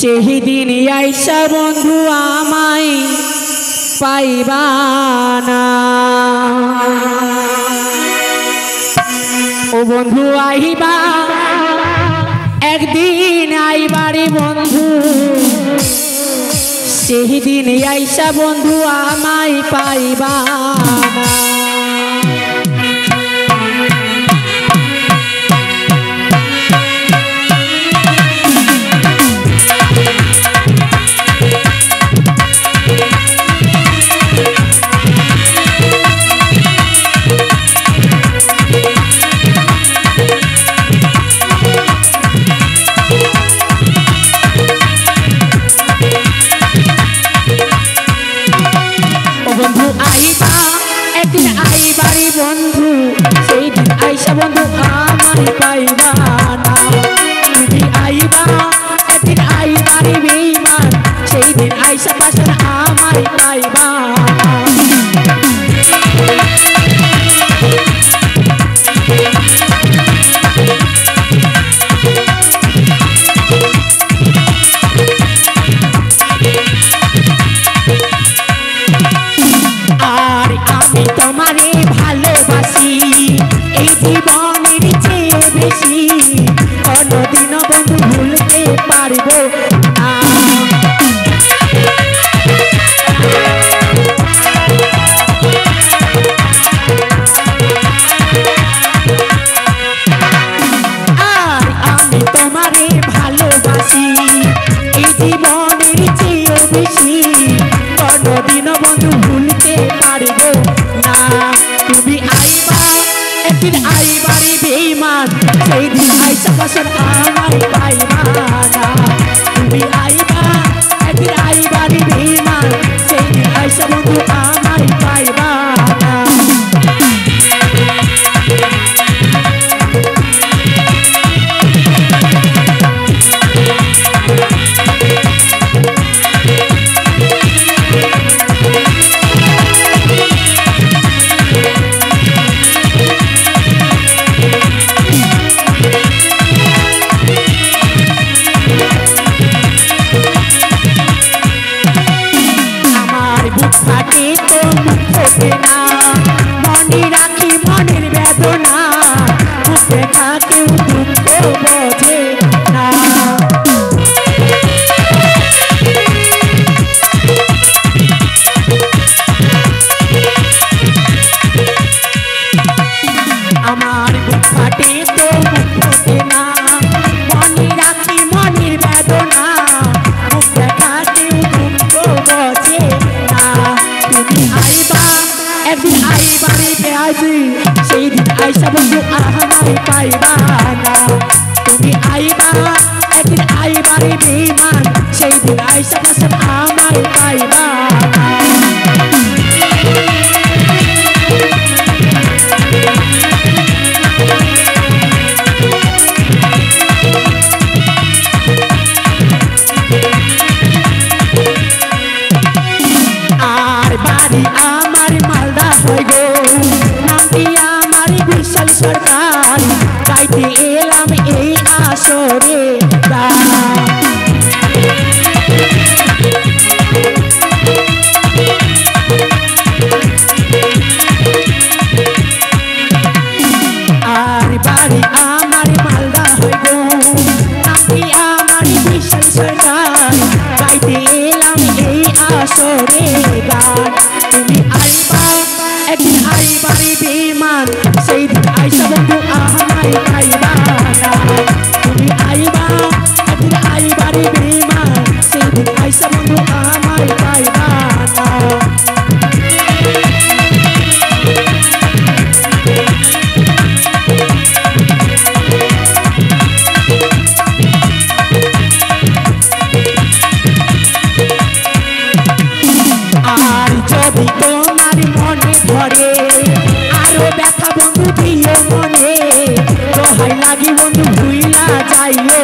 সেই দিন আইসা বন্ধু আমায় পাইবা না। ও বন্ধু আইবা একদিন আইবারে বন্ধু, সেই দিন আইসা বন্ধু আমায় পাইবা না। বন্ধু আইবা একদিন আইবারে বন্ধু, সেই দিন আইসা বন্ধু আমায় পাইবা না। তুমি আইবা একদিন আইবারে বেঈমান, সেই দিন আইসা পাশে আমায় পাইবা না। তোমারে ভালোবাসি এই জীবনের চেয়ে বেশি, কোনদিনও বন্ধু ভুলতে পারবো না। আর আমি তোমারে ভালোবাসি এই জীবনের চেয়ে বেশি, কোনদিনও বন্ধু ভুলতে পারবো না। তুমি আইবা একদিন আইবারে বেঈমান, সেই দিন আইসা পাশে আমায় পাইবা না। তুমি আইবা একদিন আইবারে বেঈমান, সেই দিন আইসা বন্ধু আমায় পাইবা না। থাকে তো মুখ ফোটে না, মনে রাখি মনের বেদনা, মুখে থাকেও দুঃখ বোঝে না। আমার বুক ফাটে তো মুখ ফোটে না, মনে রাখি মনের বেদনা, মুখে থাকেও দুঃখ বোঝে না। তুমি আইবা একদিন আইবারে বেয়াজি, সেই দিন আইসা বন্ধু আমায় পাইবা না। তুমি আইবা একদিন আইবারে বেঈমান, সেই দিন আইসা পাশে আমায় পাইবা না। আর বাড়ি আমার মালদা হয় গো, নামটি আমার বিশাল সরকার, গাইতে এলাম এই আসরে গান। আর বাড়ি আমার মালদা হয় গো, নামটি আমার বিশাল সরকার, গাইতে এলাম এই আসরে গান। তুমি আইবা একদিন আইবারে বেঈমান, সেই দিন আইসা বন্ধু আমায় পাইবা না। তুমি আইবা একদিন আইবারে বেঈমান, সেই দিন আইসা বন্ধু আমায় পাইবা না। আর যদি তোমার মনে ধরে আরো ব্যথা বন্ধু দিও মনে, দোহাই লাগি বন্ধু ভুইলা যাইও